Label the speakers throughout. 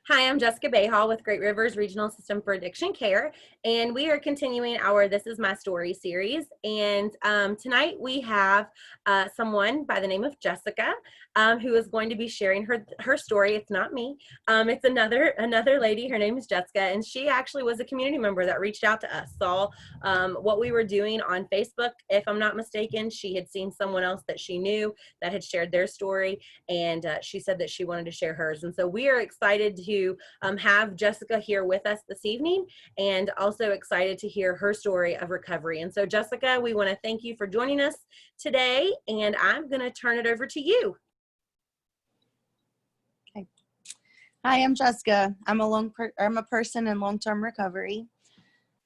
Speaker 1: Hi, I'm Jessica Bayhall with Great Rivers Regional System for Addiction Care, and we are continuing our This Is My Story series. And tonight we have someone by the name of Jessica, who is going to be sharing her story. It's not me. It's another lady. Her name is Jessica, and she actually was a community member that reached out to us, saw what we were doing on Facebook. If I'm not mistaken, she had seen someone else that she knew that had shared their story, and she said that she wanted to share hers. And so we are excited to have Jessica here with us this evening, and also excited to hear her story of recovery. And so Jessica, we want to thank you for joining us today, and I'm going to turn it over to you.
Speaker 2: Okay. Hi, I'm Jessica. I'm a person in long-term recovery.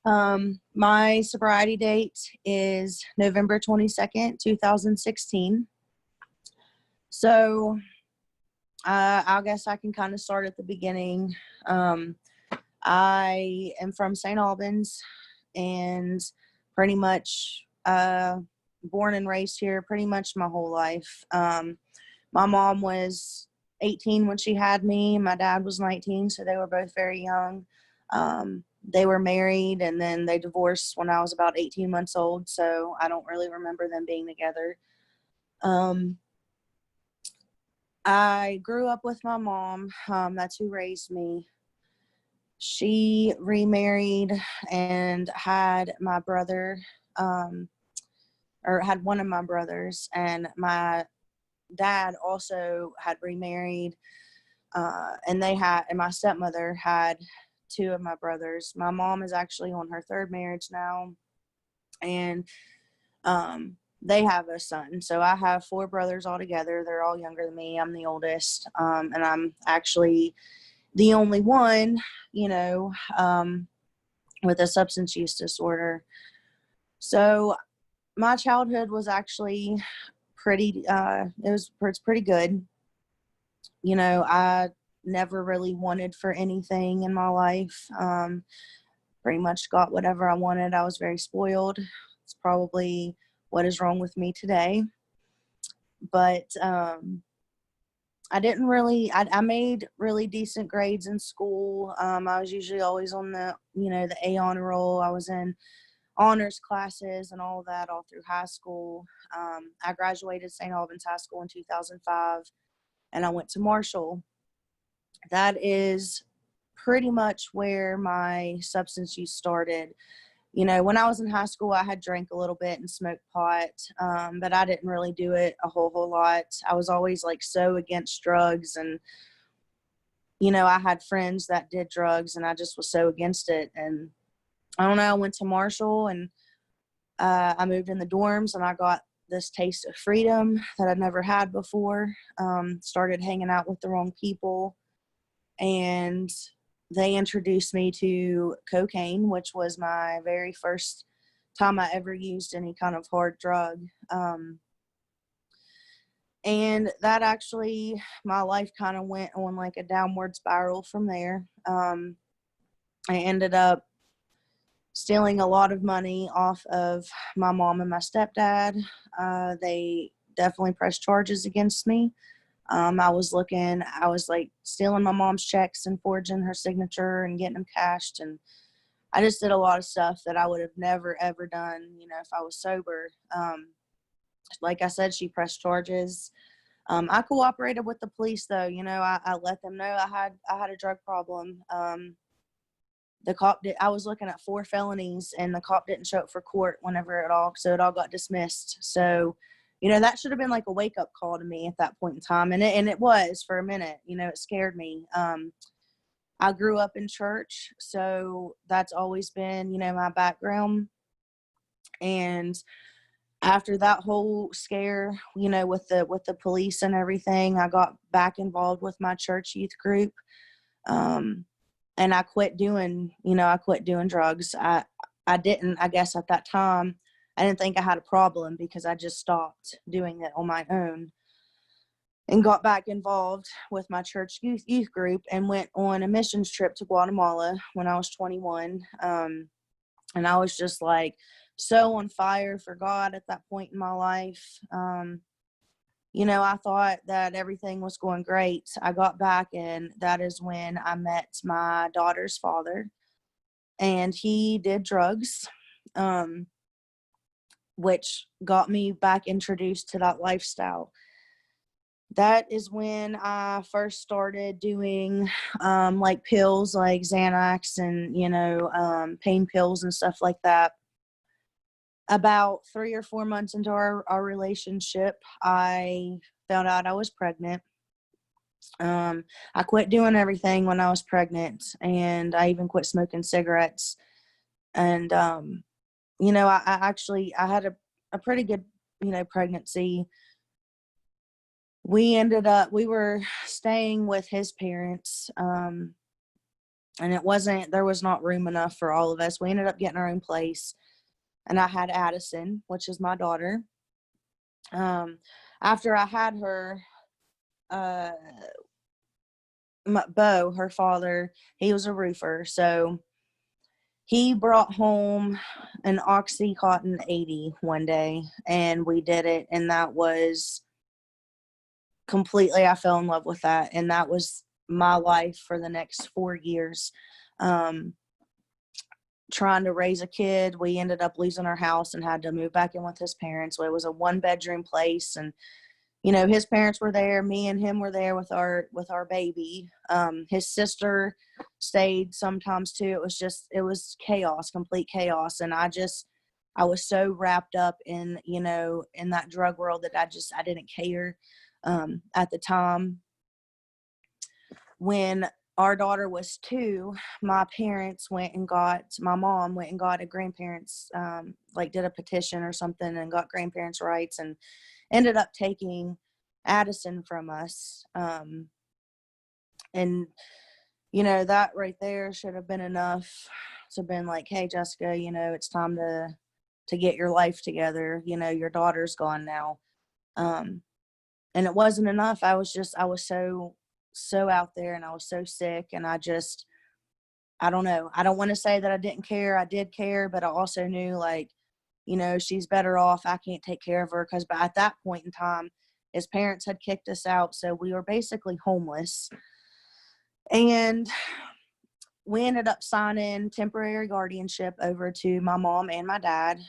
Speaker 2: My sobriety date is November 22nd, 2016. So I guess I can kind of start at the beginning. I am from St. Albans and pretty much born and raised here pretty much my whole life. My mom was 18 when she had me. My dad was 19, so they were both very young. They were married, and then they divorced when I was about 18 months old, so I don't really remember them being together. I grew up with my mom. That's who raised me. She remarried and had my brother, or had one of my brothers, and my dad also had remarried, and my stepmother had two of my brothers. My mom is actually on her third marriage now, and they have a son. So I have four brothers all together. They're all younger than me. I'm the oldest, and I'm actually the only one, with a substance use disorder. So my childhood was actually it's pretty good. I never really wanted for anything in my life. Pretty much got whatever I wanted. I was very spoiled. It's probably what is wrong with me today. But I made really decent grades in school. I was usually always on the A honor roll. I was in honors classes and all that all through high school. I graduated St. Albans High School in 2005, and I went to Marshall. That is pretty much where my substance use started. When I was in high school, I had drank a little bit and smoked pot, but I didn't really do it a whole lot. I was always so against drugs, and I had friends that did drugs, and I just was so against it. And I don't know, I went to Marshall, and I moved in the dorms, and I got this taste of freedom that I'd never had before. Started hanging out with the wrong people, and they introduced me to cocaine, which was my very first time I ever used any kind of hard drug. And that actually, my life kind of went on a downward spiral from there. I ended up stealing a lot of money off of my mom and my stepdad. They definitely pressed charges against me. I was stealing my mom's checks and forging her signature and getting them cashed. And I just did a lot of stuff that I would have never, ever done, if I was sober. Like I said, she pressed charges. I cooperated with the police though. I let them know I had a drug problem. I was looking at 4 felonies, and the cop didn't show up for court so it all got dismissed. So, that should have been a wake up call to me at that point in time. And it was for a minute, it scared me. I grew up in church, so that's always been, my background. And after that whole scare, with the police and everything, I got back involved with my church youth group. And I quit doing drugs. I guess at that time, I didn't think I had a problem because I just stopped doing it on my own, and got back involved with my church youth group and went on a missions trip to Guatemala when I was 21. And I was just so on fire for God at that point in my life. I thought that everything was going great. I got back, and that is when I met my daughter's father, and he did drugs, um, which got me back introduced to that lifestyle. That is when I first started doing like pills like Xanax and, pain pills and stuff like that. About 3 or 4 months into our relationship, I found out I was pregnant. I quit doing everything when I was pregnant, and I even quit smoking cigarettes. And, I had a pretty good, pregnancy. We were staying with his parents, and there was not room enough for all of us. We ended up getting our own place, and I had Addison, which is my daughter. After I had her, uh, Bo, her father, he was a roofer, so he brought home an Oxycontin 80 one day, and we did it, and that was completely, I fell in love with that, and that was my life for the next 4 years. Trying to raise a kid, we ended up losing our house and had to move back in with his parents. So it was a 1-bedroom place, and his parents were there, me and him were there with our baby. His sister stayed sometimes too. It was chaos, complete chaos, and I was so wrapped up in in that drug world that I didn't care. At the time when our daughter was 2, my mom went and got a grandparents, like did a petition or something and got grandparents' rights, and ended up taking Addison from us. And that right there should have been enough to been like, hey, Jessica, it's time to get your life together. Your daughter's gone now. And it wasn't enough. I was so out there, and I was so sick, and I don't know. I don't want to say that I didn't care. I did care, but I also knew, like, she's better off. I can't take care of her, because at that point in time, his parents had kicked us out, so we were basically homeless. And we ended up signing temporary guardianship over to my mom and my dad.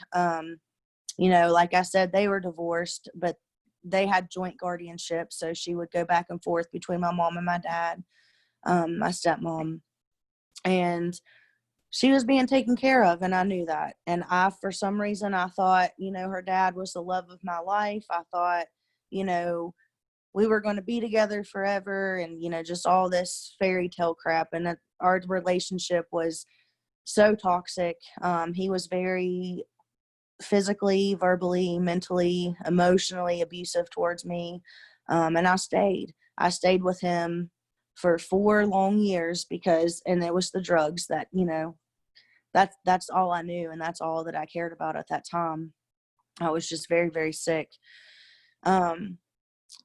Speaker 2: Like I said, they were divorced, but they had joint guardianship, so she would go back and forth between my mom and my dad, my stepmom, and she was being taken care of, and I knew that. And for some reason, I thought, her dad was the love of my life. I thought, we were going to be together forever, and, just all this fairy tale crap. And our relationship was so toxic. He was very physically, verbally, mentally, emotionally abusive towards me. And I stayed with him for 4 long years and it was the drugs that, that's all I knew. And that's all that I cared about at that time. I was just very, very sick.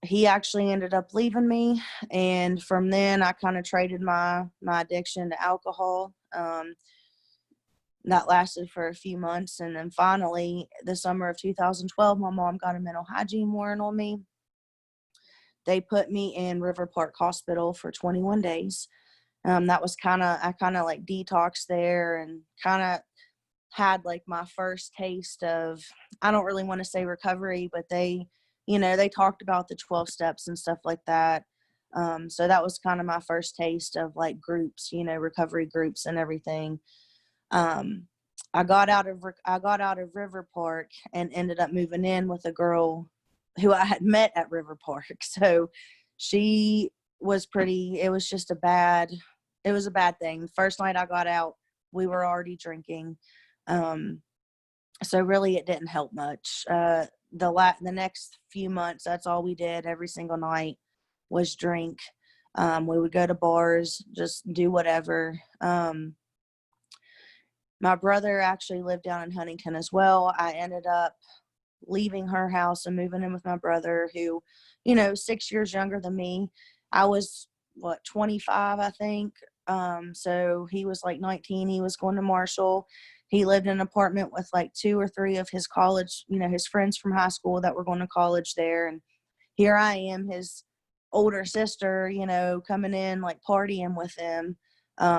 Speaker 2: He actually ended up leaving me. And from then I kind of traded my addiction to alcohol. That lasted for a few months, and then finally, the summer of 2012, my mom got a mental hygiene warrant on me. They put me in River Park Hospital for 21 days. That was I kind of like detoxed there, and kind of had like my first taste of, I don't really want to say recovery, but they talked about the 12 steps and stuff like that. So that was kind of my first taste of like groups, recovery groups and everything. I got out of River Park and ended up moving in with a girl who I had met at River Park. So she was it was just it was a bad thing. First night I got out, we were already drinking. So really it didn't help much. The next few months, that's all we did every single night was drink. We would go to bars, just do whatever. My brother actually lived down in Huntington as well. I ended up leaving her house and moving in with my brother, who, 6 years younger than me. I was 25, I think. So he was like 19. He was going to Marshall. He lived in an apartment with like 2 or 3 of his college, his friends from high school that were going to college there. And here I am, his older sister, you know, coming in, like partying with him.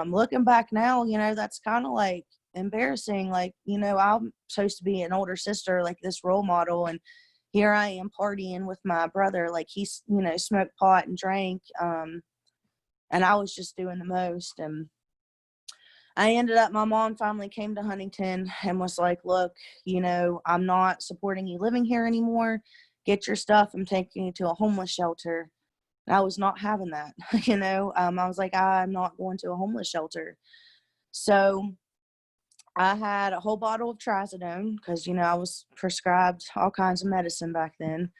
Speaker 2: Looking back now, you know, that's kind of like embarrassing. Like, you know, I'm supposed to be an older sister, like this role model, and here I am partying with my brother. Like he's, you know, smoked pot and drank. And I was just doing the most. And I ended up, my mom finally came to Huntington and was like, look, you know, I'm not supporting you living here anymore. Get your stuff. I'm taking you to a homeless shelter. And I was not having that, you know. I was like, I'm not going to a homeless shelter. So I had a whole bottle of trazodone because, you know, I was prescribed all kinds of medicine back then.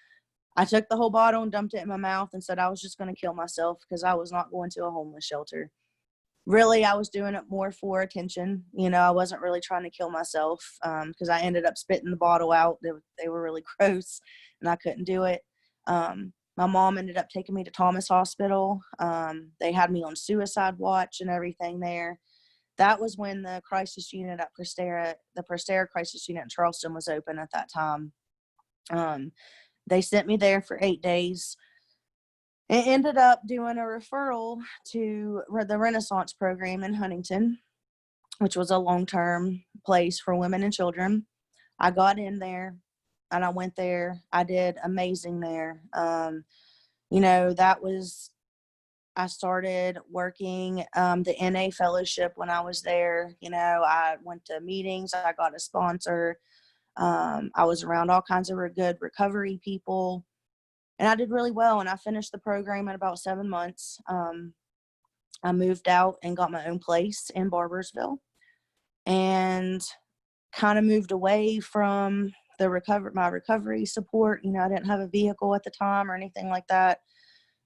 Speaker 2: I took the whole bottle and dumped it in my mouth and said I was just going to kill myself because I was not going to a homeless shelter. Really, I was doing it more for attention. You know, I wasn't really trying to kill myself because I ended up spitting the bottle out. They were really gross and I couldn't do it. My mom ended up taking me to Thomas Hospital. They had me on suicide watch and everything there. That was when the crisis unit at Prestera, the Prestera crisis unit in Charleston was open at that time. They sent me there for 8 days. It ended up doing a referral to the Renaissance program in Huntington, which was a long-term place for women and children. I got in there and I went there. I did amazing there. You know, I started working the NA fellowship when I was there. You know, I went to meetings. I got a sponsor. I was around all kinds of good recovery people. And I did really well, and I finished the program in about 7 months. I moved out and got my own place in Barbersville and kind of moved away from my recovery support. You know, I didn't have a vehicle at the time or anything like that.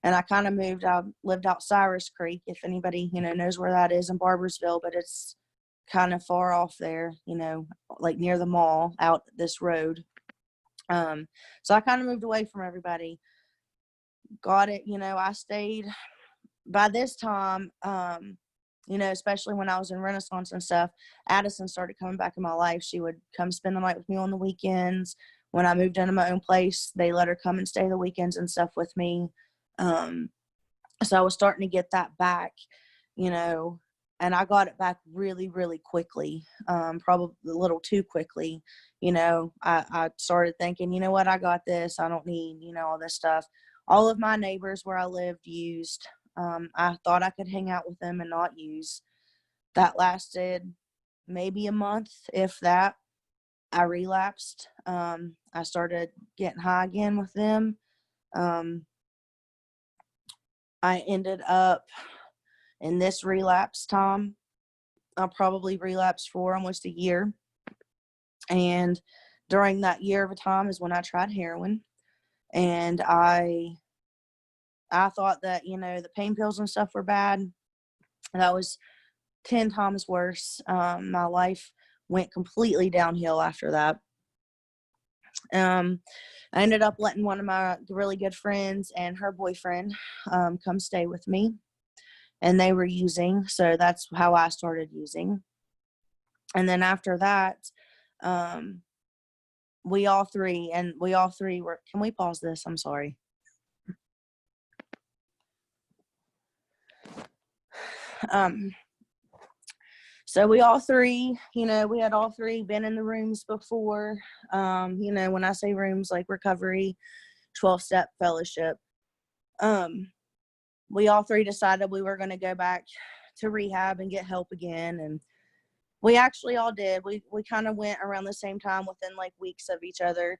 Speaker 2: And I kind of moved out, lived out Cyrus Creek, if anybody, you know, knows where that is in Barbersville, but it's kind of far off there, you know, like near the mall out this road. So I kind of moved away from everybody. Got it, you know, I stayed by this time, you know, especially when I was in Renaissance and stuff, Addison started coming back in my life. She would come spend the night with me on the weekends. When I moved into my own place, they let her come and stay the weekends and stuff with me. So I was starting to get that back, you know, and I got it back really, really quickly, probably a little too quickly. You know, I started thinking, you know what, I got this. I don't need, you know, all this stuff. All of my neighbors where I lived used. I thought I could hang out with them and not use. That lasted maybe a month, if that. I relapsed. I started getting high again with them. I ended up in this relapse time. I probably relapsed for almost a year. And during that year of a time is when I tried heroin. And I thought that, you know, the pain pills and stuff were bad. That was 10 times worse. My life went completely downhill after that. I ended up letting one of my really good friends and her boyfriend come stay with me. And they were using, so that's how I started using. And then after that, we all three were, can we pause this? I'm sorry. So we all three, you know, we had all three been in the rooms before. You know, when I say rooms, like recovery, 12-step fellowship. We all three decided we were going to go back to rehab and get help again. And we actually all did. We kind of went around the same time within like weeks of each other.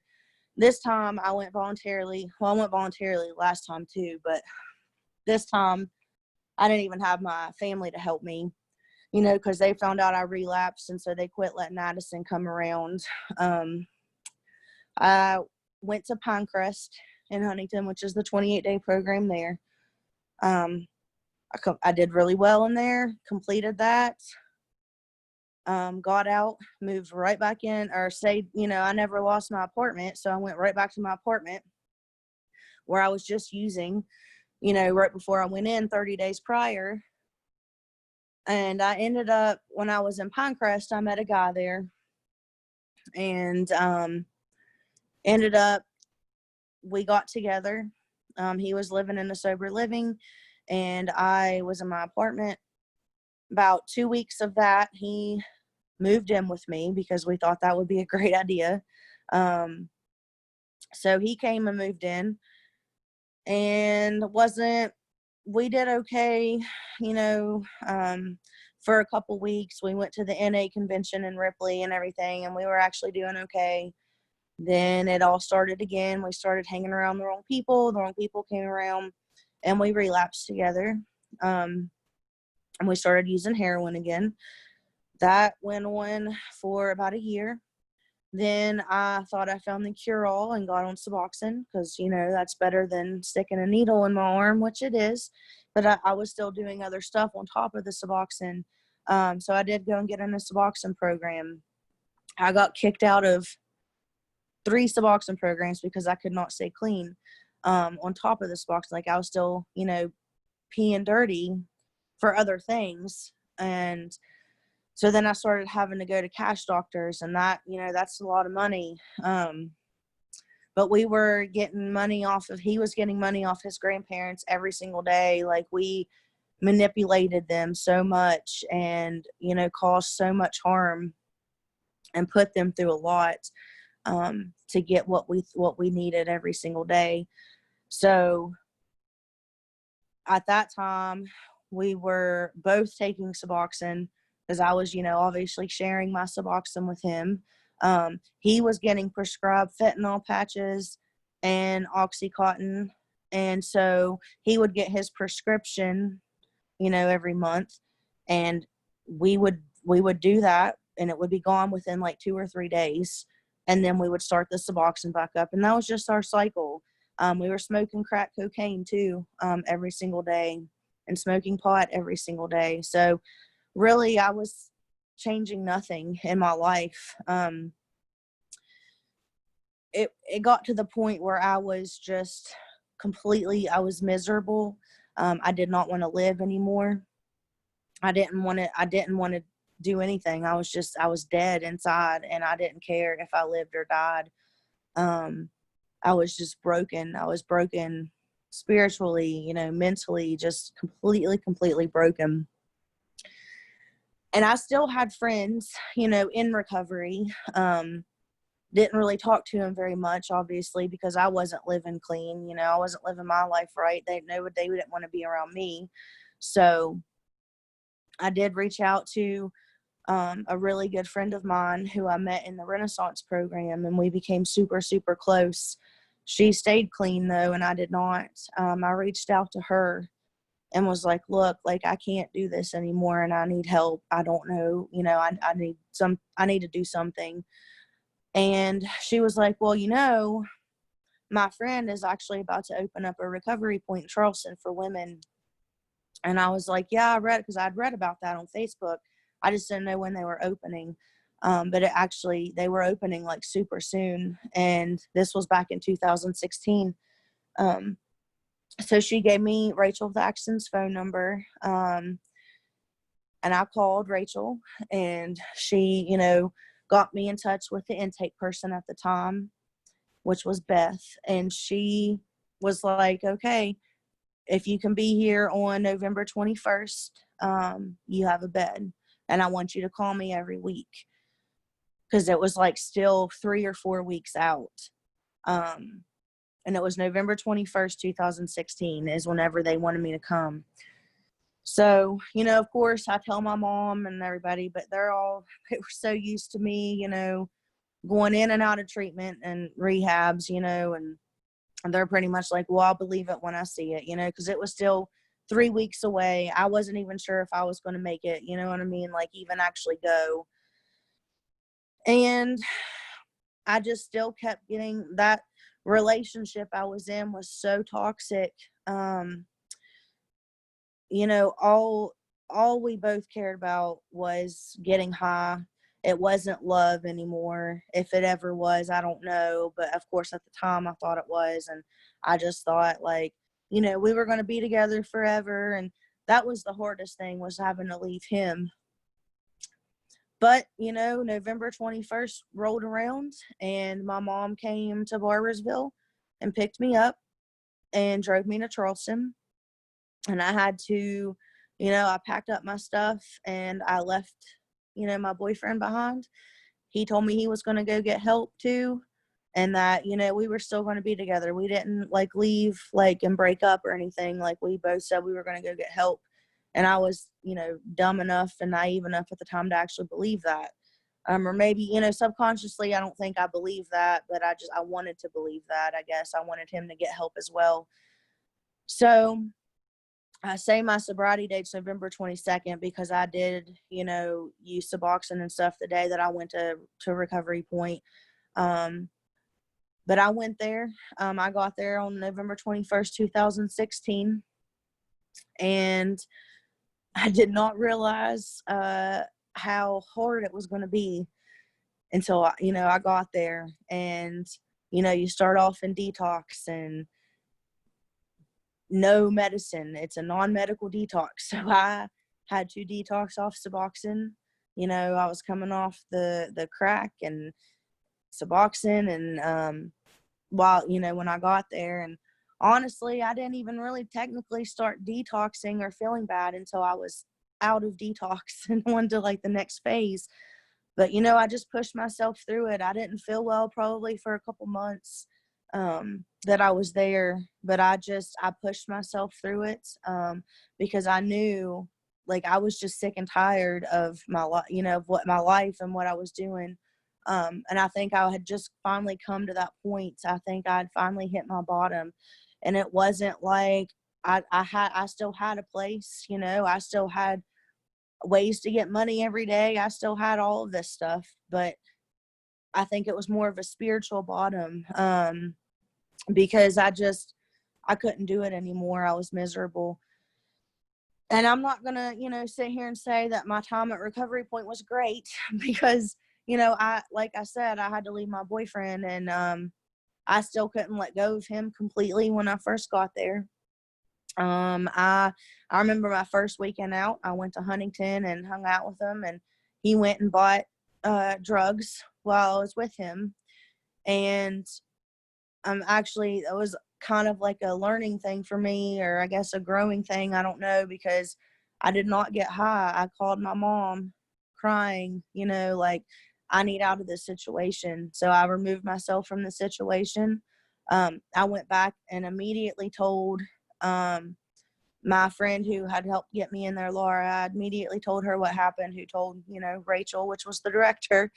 Speaker 2: This time I went voluntarily. Well, I went voluntarily last time too, but this time I didn't even have my family to help me, you know, because they found out I relapsed, and so they quit letting Addison come around. I went to Pinecrest in Huntington, which is the 28-day program there. I did really well in there, completed that, got out, moved right back in, or stayed, you know, I never lost my apartment, so I went right back to my apartment where I was just using, you know, right before I went in 30 days prior. And I ended up, when I was in Pinecrest, I met a guy there, and ended up, we got together. He was living in a sober living, and I was in my apartment. About 2 weeks of that, he moved in with me because we thought that would be a great idea. Um, so he came and moved in, and wasn't we did okay, you know, for a couple weeks. We went to the NA convention in Ripley and everything, and we were actually doing okay. Then it all started again. We started hanging around the wrong people. The wrong people came around, and we relapsed together. And we started using heroin again. That went on for about a year. Then I thought I found the cure-all and got on Suboxone because, you know, that's better than sticking a needle in my arm, which it is. But I was still doing other stuff on top of the Suboxone. So I did go and get in a Suboxone program. I got kicked out of 3 Suboxone programs because I could not stay clean. On top of the Suboxone, like I was still, you know, peeing dirty for other things. And so then I started having to go to cash doctors, and that, you know, that's a lot of money. But we were getting money he was getting money off his grandparents every single day. Like we manipulated them so much and, you know, caused so much harm and put them through a lot, to get what we needed every single day. So at that time, we were both taking Suboxone because I was, you know, obviously sharing my Suboxone with him. He was getting prescribed fentanyl patches and Oxycontin. And so he would get his prescription, you know, every month. And we would do that, and it would be gone within like 2 or 3 days. And then we would start the Suboxone back up. And that was just our cycle. We were smoking crack cocaine too, every single day, and smoking pot every single day. So really, I was changing nothing in my life. It got to the point where I was just I was miserable. I did not want to live anymore. I didn't want to do anything. I was dead inside, and I didn't care if I lived or died. I was just broken. I was broken spiritually, you know, mentally, just completely broken. And I still had friends, you know, in recovery. Didn't really talk to them very much, obviously, because I wasn't living clean. You know, I wasn't living my life right. They didn't want to be around me. So I did reach out to a really good friend of mine who I met in the Renaissance program, and we became super close. She stayed clean though, and I did not. I reached out to her and was like, look, like I can't do this anymore, and I need help. I don't know, you know, I need to do something. And she was like, well, you know, my friend is actually about to open up a recovery point in Charleston for women. And I was like, yeah, I read it because I'd read about that on Facebook. I just didn't know when they were opening. But they were opening like super soon. And this was back in 2016. So she gave me Rachel Thaxton's phone number. And I called Rachel, and she, you know, got me in touch with the intake person at the time, which was Beth. And she was like, okay, if you can be here on November 21st, you have a bed. And I want you to call me every week. Because it was like still 3 or 4 weeks out. And it was November 21st, 2016 is whenever they wanted me to come. So, you know, of course, I tell my mom and everybody, but they were so used to me, you know, going in and out of treatment and rehabs, you know, and they're pretty much like, well, I'll believe it when I see it, you know, because it was still 3 weeks away. I wasn't even sure if I was going to make it, you know what I mean? Like even actually go. And I just still kept getting that relationship I was in was so toxic. You know, all we both cared about was getting high. It wasn't love anymore. If it ever was, I don't know. But of course, at the time, I thought it was. And I just thought, like, you know, we were going to be together forever. And that was the hardest thing, was having to leave him. But, you know, November 21st rolled around, and my mom came to Barboursville and picked me up. and drove me to Charleston. And I had to, I packed up my stuff and I left, my boyfriend behind. He told me he was going to go get help too, and that, we were still going to be together. We didn't like leave and break up or anything. Like, we both said we were going to go get help. And I was, dumb enough and naive enough at the time to actually believe that. Or maybe, subconsciously, I don't think I believe that, but I wanted to believe that. I guess I wanted him to get help as well. So I say my sobriety date's November 22nd because I did, use Suboxone and stuff the day that I went to Recovery Point. But I went there. I got there on November 21st, 2016. And I did not realize how hard it was going to be until, I got there. And, you start off in detox and no medicine. It's a non-medical detox. So I had to detox off Suboxone. I was coming off the crack and Suboxone and while, when I got there. And honestly, I didn't even really technically start detoxing or feeling bad until I was out of detox and on to the next phase. But, I just pushed myself through it. I didn't feel well probably for a couple months that I was there, but I pushed myself through it because I knew I was just sick and tired of my life, of what my life and what I was doing. And I think I had just finally come to that point. I think I'd finally hit my bottom, and it wasn't like I still had a place, I still had ways to get money every day. I still had all of this stuff, but I think it was more of a spiritual bottom because I couldn't do it anymore. I was miserable. And I'm not going to, sit here and say that my time at Recovery Point was great because, like I said, I had to leave my boyfriend and I still couldn't let go of him completely when I first got there. I remember my first weekend out, I went to Huntington and hung out with him, and he went and bought drugs while I was with him. And actually, it was kind of like a learning thing for me, or I guess a growing thing. I don't know, because I did not get high. I called my mom crying, I need out of this situation. So I removed myself from the situation. I went back and immediately told my friend who had helped get me in there, Laura. I immediately told her what happened, who told, Rachel, which was the director.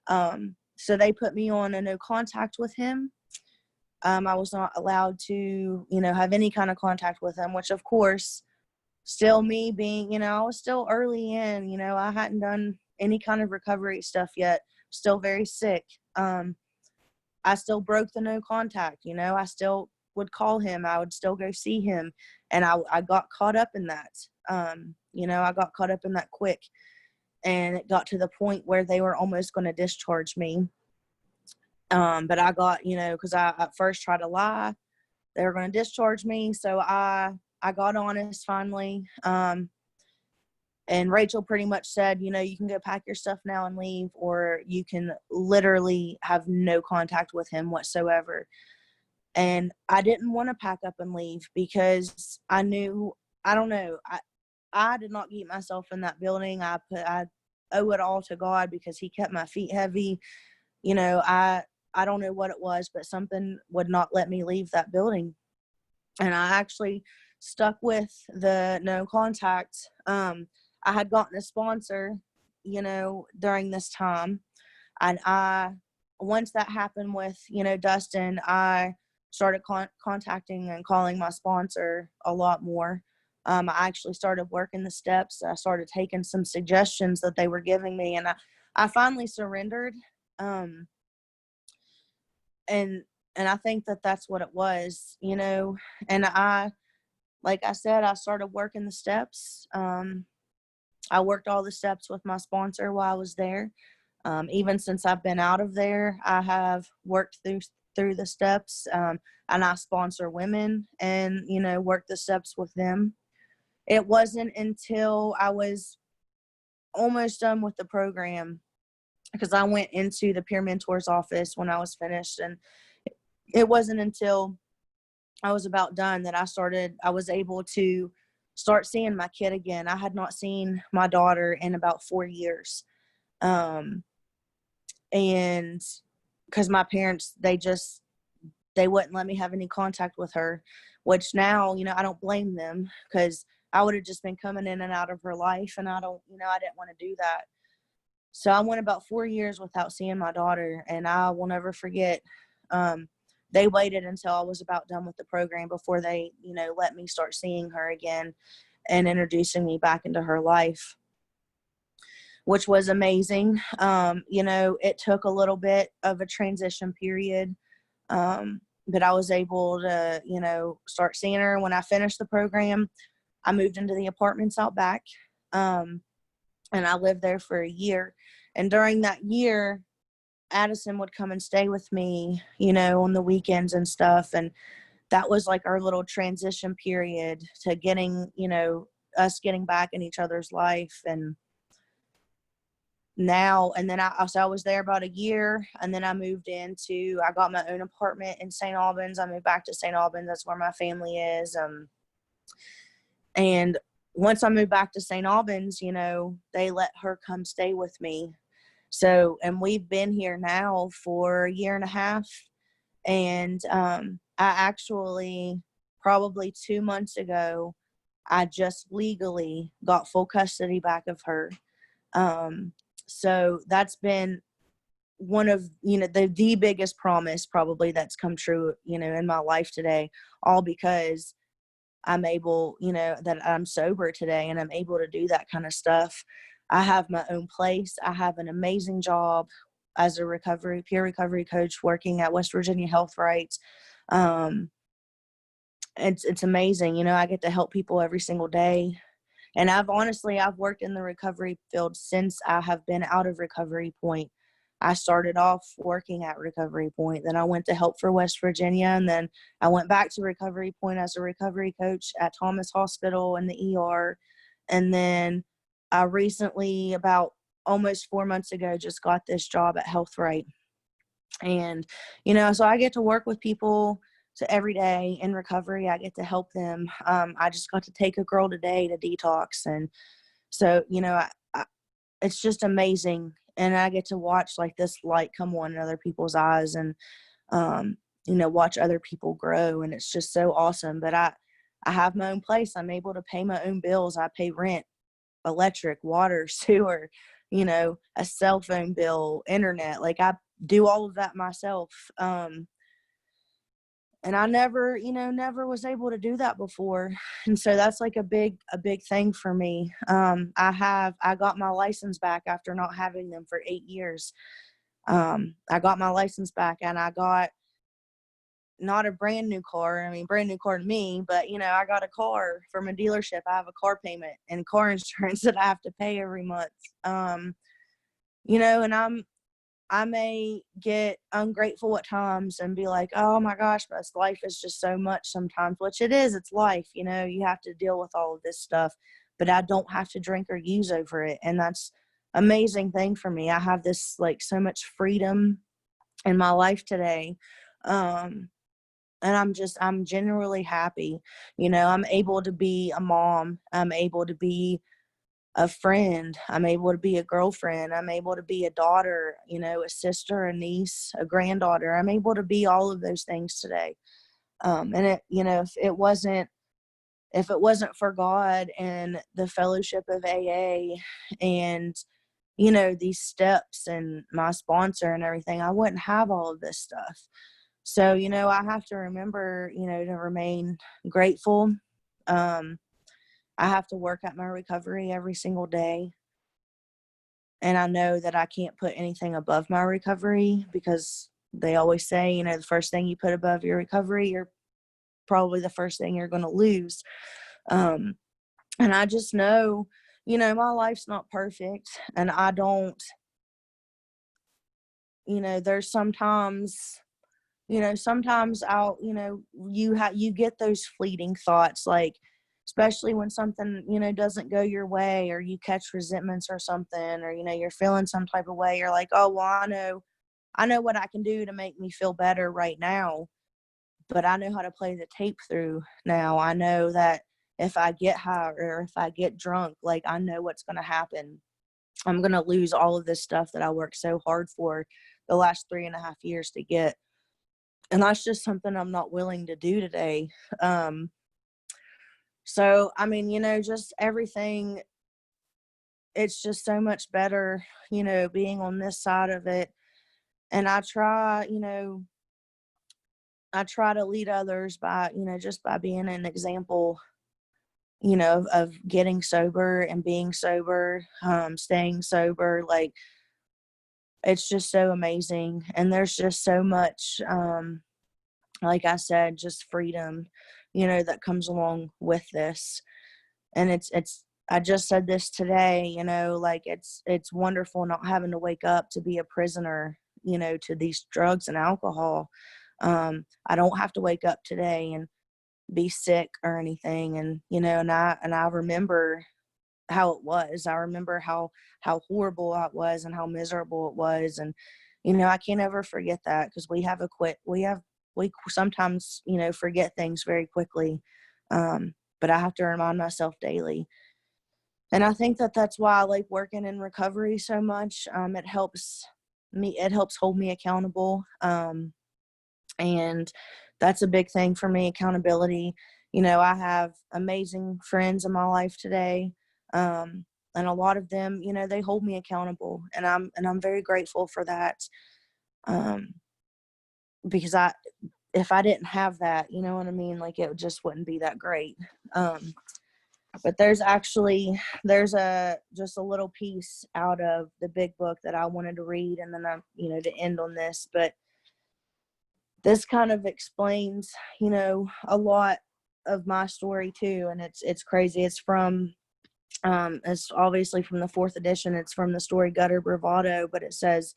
Speaker 2: So they put me on a no contact with him. I was not allowed to, have any kind of contact with him, which of course, still me being, I was still early in, I hadn't done any kind of recovery stuff yet, still very sick. I still broke the no contact, I still would call him, I would still go see him. And I got caught up in that. I got caught up in that quick, and it got to the point where they were almost going to discharge me. But I got, because I at first tried to lie, they were going to discharge me. So I got honest finally. And Rachel pretty much said, you can go pack your stuff now and leave, or you can literally have no contact with him whatsoever. And I didn't want to pack up and leave because I knew, I don't know, I did not keep myself in that building. I owe it all to God because he kept my feet heavy. I don't know what it was, but something would not let me leave that building. And I actually stuck with the no contact. I had gotten a sponsor, during this time. And once that happened with, Dustin, I started contacting and calling my sponsor a lot more. I actually started working the steps. I started taking some suggestions that they were giving me, and I finally surrendered. And I think that that's what it was, and like I said, I started working the steps. I worked all the steps with my sponsor while I was there. Even since I've been out of there, I have worked through the steps, and I sponsor women and, work the steps with them. It wasn't until I was almost done with the program, because I went into the peer mentor's office when I was finished, and it wasn't until I was about done that I was able to start seeing my kid again. I had not seen my daughter in about 4 years. Um, and because my parents, they wouldn't let me have any contact with her, which now, I don't blame them, because I would have just been coming in and out of her life, and I didn't want to do that. So I went about 4 years without seeing my daughter, and I will never forget. Um, they waited until I was about done with the program before they, let me start seeing her again and introducing me back into her life, which was amazing. It took a little bit of a transition period, but I was able to, start seeing her. When I finished the program, I moved into the apartments out back, and I lived there for a year. And during that year, Addison would come and stay with me, on the weekends and stuff. And that was like our little transition period to getting, us getting back in each other's life. And now, and then I was there about a year, and then I got my own apartment in St. Albans. I moved back to St. Albans. That's where my family is. And once I moved back to St. Albans, they let her come stay with me. So, and we've been here now for a year and a half. And I actually, probably 2 months ago, I just legally got full custody back of her. So that's been one of, the biggest promise probably that's come true, in my life today, all because I'm able, that I'm sober today and I'm able to do that kind of stuff. I have my own place. I have an amazing job as a peer recovery coach working at West Virginia Health Rights. It's amazing. I get to help people every single day. And I've worked in the recovery field since I have been out of Recovery Point. I started off working at Recovery Point, then I went to Help for West Virginia, and then I went back to Recovery Point as a recovery coach at Thomas Hospital in the ER. And then I recently, about almost 4 months ago, just got this job at HealthRight. And, so I get to work with people. So every day in recovery, I get to help them. I just got to take a girl today to detox. And so, it's just amazing. And I get to watch like this light come on in other people's eyes, and, watch other people grow. And it's just so awesome. But I have my own place. I'm able to pay my own bills. I pay rent, electric, water, sewer, a cell phone bill, internet. Like, I do all of that myself. And I never was able to do that before. And so that's like a big thing for me. I got my license back after not having them for 8 years. I got my license back, and I got not a brand new car. I mean, brand new car to me, but I got a car from a dealership. I have a car payment and car insurance that I have to pay every month. And I may get ungrateful at times and be like, oh my gosh, but life is just so much sometimes, which it is. It's life. You have to deal with all of this stuff, but I don't have to drink or use over it. And that's amazing thing for me. I have this like so much freedom in my life today. And I'm genuinely happy. I'm able to be a mom. I'm able to be a friend. I'm able to be a girlfriend. I'm able to be a daughter, a sister, a niece, a granddaughter. I'm able to be all of those things today. And if it wasn't for God and the fellowship of AA and, these steps and my sponsor and everything, I wouldn't have all of this stuff. So, I have to remember, to remain grateful. I have to work at my recovery every single day. And I know that I can't put anything above my recovery, because they always say, the first thing you put above your recovery, you're probably the first thing you're going to lose. And I just know, my life's not perfect, and I don't, there's sometimes I'll, you get those fleeting thoughts, like, especially when something, doesn't go your way, or you catch resentments or something, or, you're feeling some type of way. You're like, oh, well, I know what I can do to make me feel better right now. but I know how to play the tape through now. I know that if I get high or if I get drunk, like, I know what's going to happen. I'm going to lose all of this stuff that I worked so hard for the last 3.5 years to get. And that's just something I'm not willing to do today. So, I mean, just everything, it's just so much better, being on this side of it. And I try to lead others by, just by being an example, of getting sober and being sober, staying sober. Like, it's just so amazing. And there's just so much, like I said, just freedom, that comes along with this. And I just said this today, like, it's wonderful not having to wake up to be a prisoner, to these drugs and alcohol. I don't have to wake up today and be sick or anything. And, and I remember how it was. I remember how horrible it was and how miserable it was. And, I can't ever forget that, because we sometimes, forget things very quickly. But I have to remind myself daily. And I think that that's why I like working in recovery so much. It helps hold me accountable. And that's a big thing for me, accountability. I have amazing friends in my life today. And a lot of them, they hold me accountable, and I'm very grateful for that. Because if I didn't have that, you know what I mean? Like, it just wouldn't be that great. But there's just a little piece out of the big book that I wanted to read, and then to end on this. But this kind of explains, a lot of my story too. And it's crazy. It's obviously from the 4th edition. It's from the story Gutter Bravado, but it says,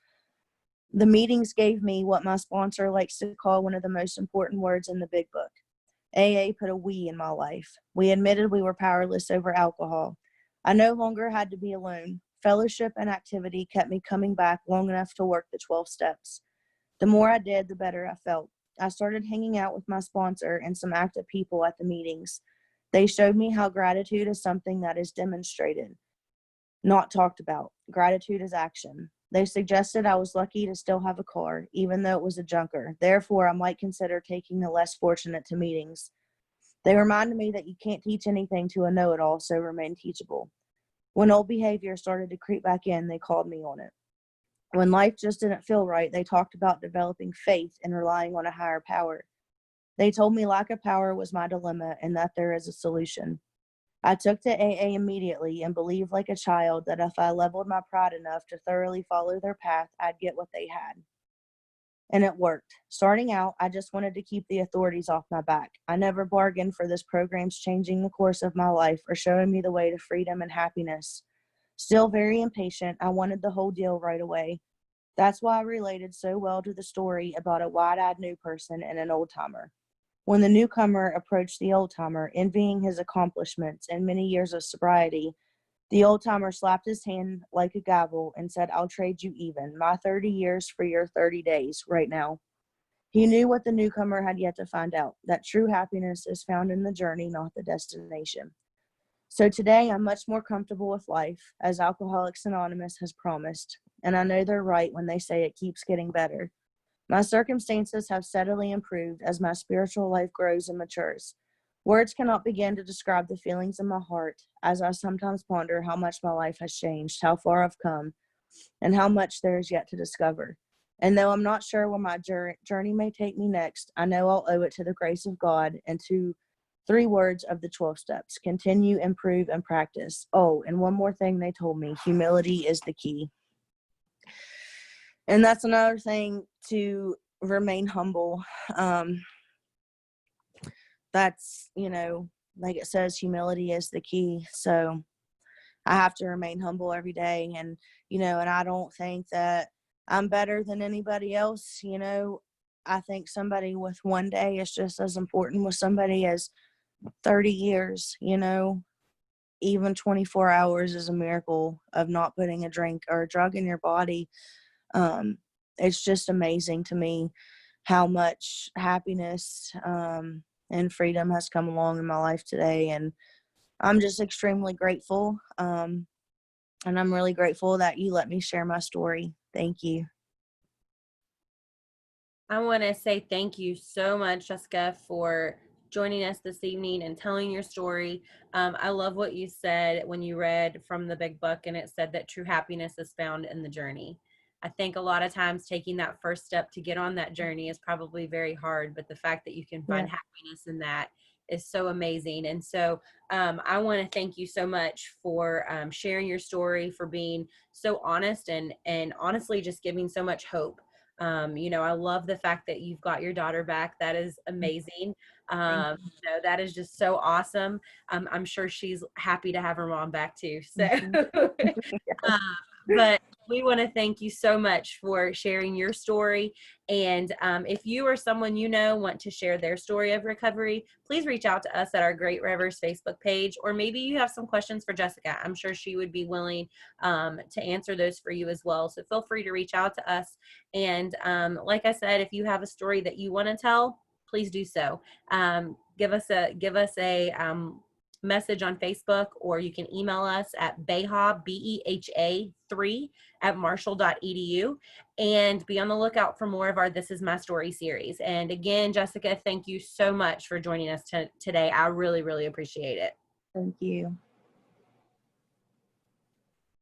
Speaker 2: "The meetings gave me what my sponsor likes to call one of the most important words in the big book. AA put a we in my life. We admitted we were powerless over alcohol. I no longer had to be alone. Fellowship and activity kept me coming back long enough to work the 12 steps. The more I did, the better I felt. I started hanging out with my sponsor and some active people at the meetings. They showed me how gratitude is something that is demonstrated, not talked about. Gratitude is action. They suggested I was lucky to still have a car, even though it was a junker. Therefore, I might consider taking the less fortunate to meetings. They reminded me that you can't teach anything to a know-it-all, so remain teachable. When old behavior started to creep back in, they called me on it. When life just didn't feel right, they talked about developing faith and relying on a higher power. They told me lack of power was my dilemma and that there is a solution. I took to AA immediately and believed like a child that if I leveled my pride enough to thoroughly follow their path, I'd get what they had. And it worked. Starting out, I just wanted to keep the authorities off my back. I never bargained for this program's changing the course of my life or showing me the way to freedom and happiness. Still very impatient, I wanted the whole deal right away. That's why I related so well to the story about a wide-eyed new person and an old-timer. When the newcomer approached the old-timer, envying his accomplishments and many years of sobriety, the old-timer slapped his hand like a gavel and said, "I'll trade you even, my 30 years for your 30 days right now." He knew what the newcomer had yet to find out, that true happiness is found in the journey, not the destination. So today, I'm much more comfortable with life, as Alcoholics Anonymous has promised, and I know they're right when they say it keeps getting better. My circumstances have steadily improved as my spiritual life grows and matures. Words cannot begin to describe the feelings in my heart as I sometimes ponder how much my life has changed, how far I've come, and how much there is yet to discover. And though I'm not sure where my journey may take me next, I know I'll owe it to the grace of God and to 3 words of the 12 steps: continue, improve, and practice. Oh, and one more thing they told me: humility is the key. And that's another thing, to remain humble. That's, like it says, humility is the key. So I have to remain humble every day. And, and I don't think that I'm better than anybody else. I think somebody with one day is just as important with somebody as 30 years, even 24 hours is a miracle of not putting a drink or a drug in your body. It's just amazing to me. how much happiness and freedom has come along in my life today. And I'm just extremely grateful. And I'm really grateful that you let me share my story. Thank you.
Speaker 1: I want to say thank you so much, Jessica, for joining us this evening and telling your story. I love what you said when you read from the big book, and it said that true happiness is found in the journey. I think a lot of times taking that first step to get on that journey is probably very hard, but the fact that you can
Speaker 2: Yeah.
Speaker 1: find happiness in that is so amazing. And so I want to thank you so much for sharing your story, for being so honest and honestly just giving so much hope. I love the fact that you've got your daughter back. That is amazing.
Speaker 2: Thank
Speaker 1: That is just so awesome. I'm sure she's happy to have her mom back too. So,
Speaker 2: you.
Speaker 1: um, but we want to thank you so much for sharing your story. And if you or someone you know want to share their story of recovery, please reach out to us at our Great Rivers Facebook page, or maybe you have some questions for Jessica. I'm sure she would be willing to answer those for you as well. So feel free to reach out to us. And like I said, if you have a story that you want to tell, please do so. Give us a message on Facebook, or you can email us at beha, BEHA 3 at marshall.edu, and be on the lookout for more of our This Is My Story series. And again, Jessica, thank you so much for joining us today. I really, really appreciate it.
Speaker 2: Thank you.